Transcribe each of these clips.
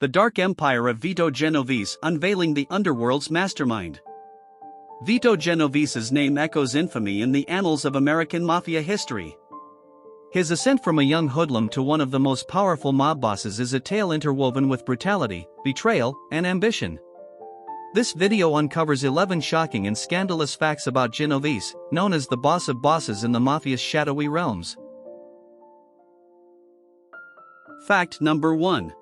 The Dark Empire of Vito Genovese, unveiling the underworld's mastermind. Vito Genovese's name echoes infamy in the annals of American mafia history. His ascent from a young hoodlum to one of the most powerful mob bosses is a tale interwoven with brutality, betrayal, and ambition. This video uncovers 11 shocking and scandalous facts about Genovese, known as the boss of bosses in the mafia's shadowy realms. Fact number 1.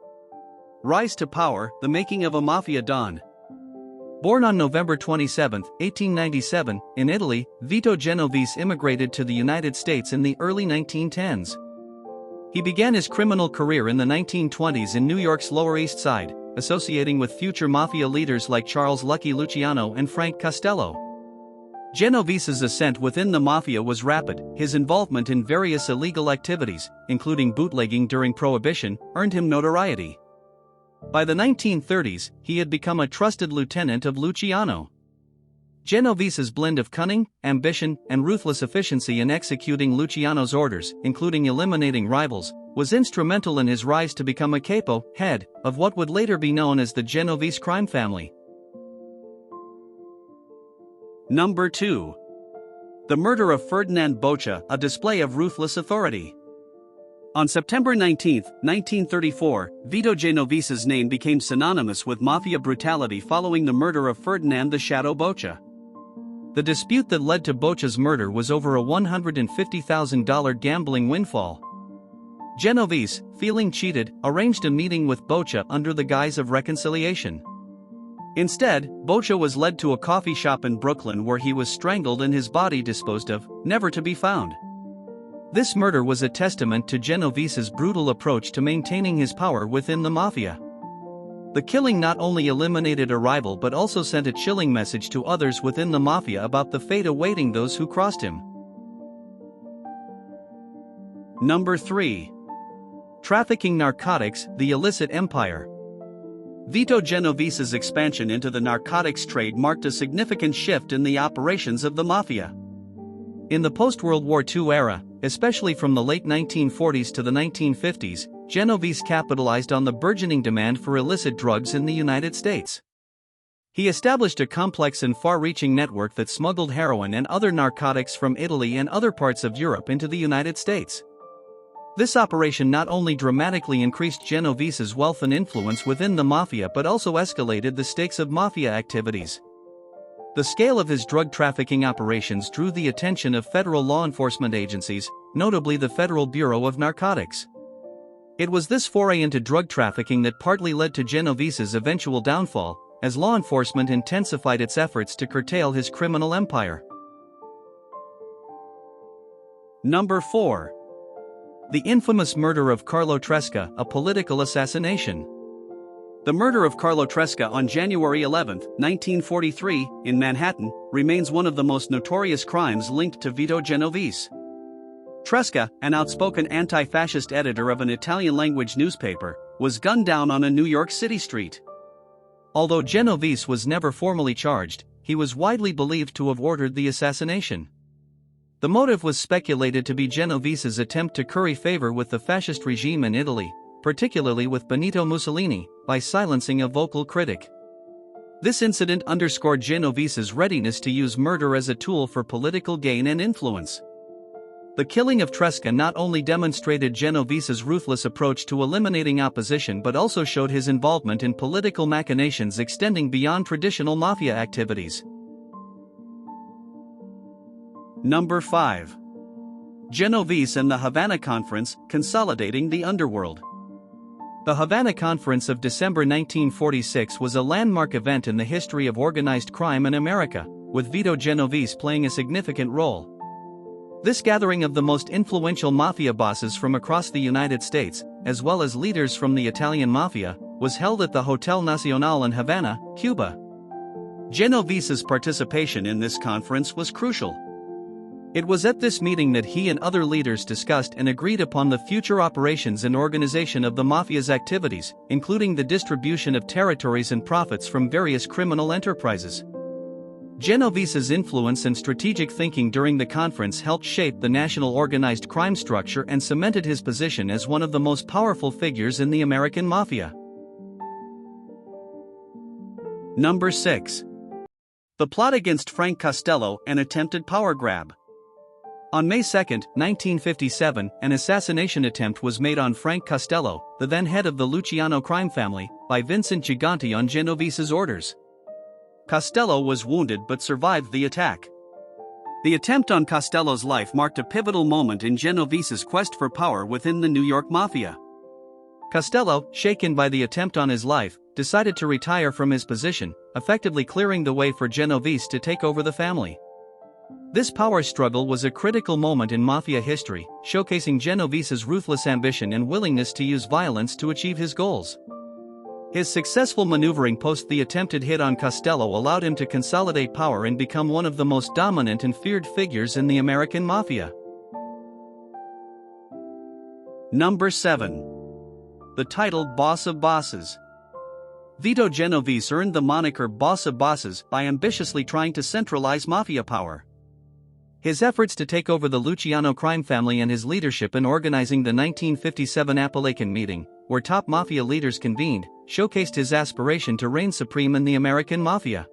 Rise to power, the making of a mafia don. Born on November 27, 1897, in Italy, Vito Genovese immigrated to the United States in the early 1910s. He began his criminal career in the 1920s in New York's Lower East Side, associating with future mafia leaders like Charles Lucky Luciano and Frank Costello. Genovese's ascent within the mafia was rapid. His involvement in various illegal activities, including bootlegging during Prohibition, earned him notoriety. By the 1930s, he had become a trusted lieutenant of Luciano. Genovese's blend of cunning, ambition, and ruthless efficiency in executing Luciano's orders, including eliminating rivals, was instrumental in his rise to become a capo, head, of what would later be known as the Genovese crime family. Number 2. The murder of Ferdinand Boca, a display of ruthless authority. On September 19, 1934, Vito Genovese's name became synonymous with mafia brutality following the murder of Ferdinand the Shadow Boca. The dispute that led to Boca's murder was over a $150,000 gambling windfall. Genovese, feeling cheated, arranged a meeting with Boca under the guise of reconciliation. Instead, Boca was led to a coffee shop in Brooklyn where he was strangled and his body disposed of, never to be found. This murder was a testament to Genovese's brutal approach to maintaining his power within the mafia. The killing not only eliminated a rival but also sent a chilling message to others within the mafia about the fate awaiting those who crossed him. Number 3. Trafficking narcotics, the illicit empire. Vito Genovese's expansion into the narcotics trade marked a significant shift in the operations of the mafia. In the post-World War II era, especially from the late 1940s to the 1950s, Genovese capitalized on the burgeoning demand for illicit drugs in the United States. He established a complex and far-reaching network that smuggled heroin and other narcotics from Italy and other parts of Europe into the United States. This operation not only dramatically increased Genovese's wealth and influence within the mafia but also escalated the stakes of mafia activities. The scale of his drug trafficking operations drew the attention of federal law enforcement agencies, notably the Federal Bureau of Narcotics. It was this foray into drug trafficking that partly led to Genovese's eventual downfall, as law enforcement intensified its efforts to curtail his criminal empire. Number 4. The infamous murder of Carlo Tresca, a political assassination. The murder of Carlo Tresca on January 11, 1943, in Manhattan, remains one of the most notorious crimes linked to Vito Genovese. Tresca, an outspoken anti-fascist editor of an Italian-language newspaper, was gunned down on a New York City street. Although Genovese was never formally charged, he was widely believed to have ordered the assassination. The motive was speculated to be Genovese's attempt to curry favor with the fascist regime in Italy, particularly with Benito Mussolini, by silencing a vocal critic. This incident underscored Genovese's readiness to use murder as a tool for political gain and influence. The killing of Tresca not only demonstrated Genovese's ruthless approach to eliminating opposition but also showed his involvement in political machinations extending beyond traditional mafia activities. Number 5. Genovese and the Havana Conference, consolidating the underworld. The Havana Conference of December 1946 was a landmark event in the history of organized crime in America, with Vito Genovese playing a significant role. This gathering of the most influential mafia bosses from across the United States, as well as leaders from the Italian mafia, was held at the Hotel Nacional in Havana, Cuba. Genovese's participation in this conference was crucial. It was at this meeting that he and other leaders discussed and agreed upon the future operations and organization of the mafia's activities, including the distribution of territories and profits from various criminal enterprises. Genovese's influence and strategic thinking during the conference helped shape the national organized crime structure and cemented his position as one of the most powerful figures in the American mafia. Number 6. The plot against Frank Costello, an attempted power grab. On May 2, 1957, an assassination attempt was made on Frank Costello, the then head of the Luciano crime family, by Vincent Gigante on Genovese's orders. Costello was wounded but survived the attack. The attempt on Costello's life marked a pivotal moment in Genovese's quest for power within the New York mafia. Costello, shaken by the attempt on his life, decided to retire from his position, effectively clearing the way for Genovese to take over the family. This power struggle was a critical moment in mafia history, showcasing Genovese's ruthless ambition and willingness to use violence to achieve his goals. His successful maneuvering post the attempted hit on Costello allowed him to consolidate power and become one of the most dominant and feared figures in the American mafia. Number 7. The title Boss of Bosses. Vito Genovese earned the moniker Boss of Bosses by ambitiously trying to centralize mafia power. His efforts to take over the Luciano crime family and his leadership in organizing the 1957 Apalachin Meeting, where top mafia leaders convened, showcased his aspiration to reign supreme in the American mafia.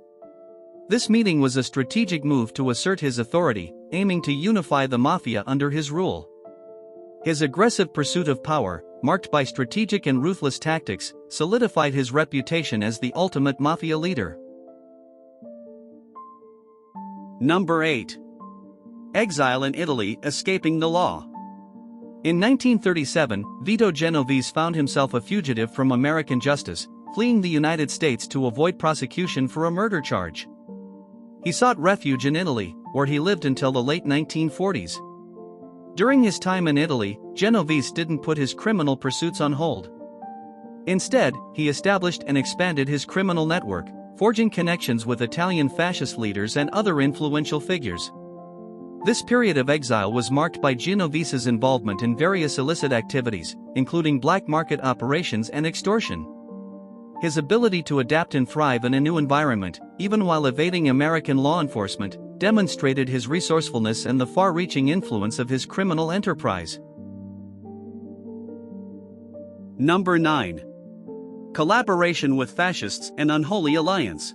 This meeting was a strategic move to assert his authority, aiming to unify the mafia under his rule. His aggressive pursuit of power, marked by strategic and ruthless tactics, solidified his reputation as the ultimate mafia leader. Number 8. Exile in Italy, escaping the law. In 1937, Vito Genovese found himself a fugitive from American justice, fleeing the United States to avoid prosecution for a murder charge. He sought refuge in Italy, where he lived until the late 1940s. During his time in Italy, Genovese didn't put his criminal pursuits on hold. Instead, he established and expanded his criminal network, forging connections with Italian fascist leaders and other influential figures. This period of exile was marked by Genovese's involvement in various illicit activities, including black market operations and extortion. His ability to adapt and thrive in a new environment, even while evading American law enforcement, demonstrated his resourcefulness and the far-reaching influence of his criminal enterprise. Number 9. Collaboration with Fascists and Unholy Alliance.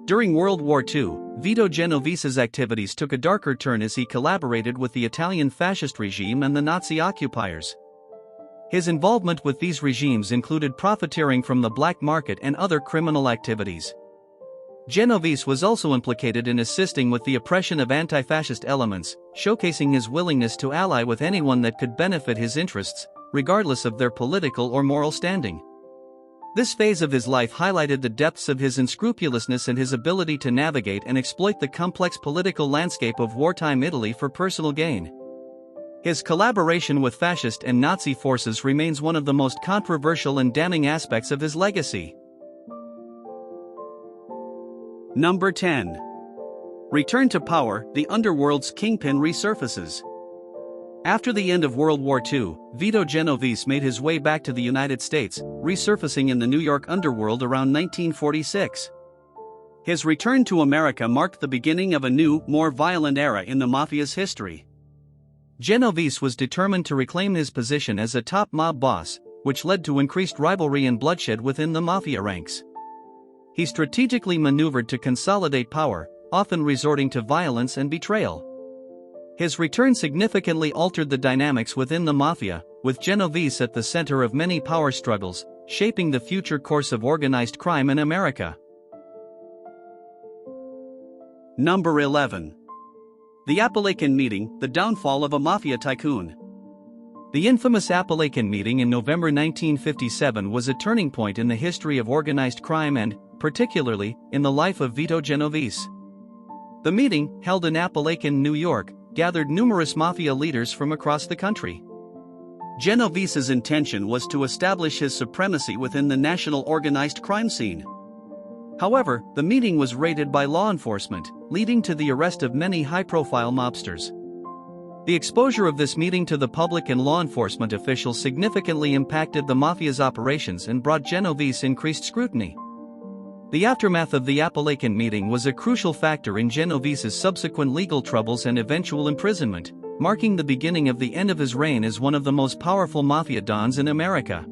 During World War II, Vito Genovese's activities took a darker turn as he collaborated with the Italian fascist regime and the Nazi occupiers. His involvement with these regimes included profiteering from the black market and other criminal activities. Genovese was also implicated in assisting with the oppression of anti-fascist elements, showcasing his willingness to ally with anyone that could benefit his interests, regardless of their political or moral standing. This phase of his life highlighted the depths of his unscrupulousness and his ability to navigate and exploit the complex political landscape of wartime Italy for personal gain. His collaboration with fascist and Nazi forces remains one of the most controversial and damning aspects of his legacy. Number 10. Return to power, the underworld's kingpin resurfaces. After the end of World War II, Vito Genovese made his way back to the United States, resurfacing in the New York underworld around 1946. His return to America marked the beginning of a new, more violent era in the mafia's history. Genovese was determined to reclaim his position as a top mob boss, which led to increased rivalry and bloodshed within the mafia ranks. He strategically maneuvered to consolidate power, often resorting to violence and betrayal. His return significantly altered the dynamics within the mafia, with Genovese at the center of many power struggles, shaping the future course of organized crime in America. Number 11. The Apalachin Meeting, the downfall of a mafia tycoon. The infamous Apalachin Meeting in November 1957 was a turning point in the history of organized crime and, particularly, in the life of Vito Genovese. The meeting, held in Appalachin, New York, gathered numerous mafia leaders from across the country. Genovese's intention was to establish his supremacy within the national organized crime scene. However, the meeting was raided by law enforcement, leading to the arrest of many high-profile mobsters. The exposure of this meeting to the public and law enforcement officials significantly impacted the mafia's operations and brought Genovese increased scrutiny. The aftermath of the Apalachin Meeting was a crucial factor in Genovese's subsequent legal troubles and eventual imprisonment, marking the beginning of the end of his reign as one of the most powerful mafia dons in America.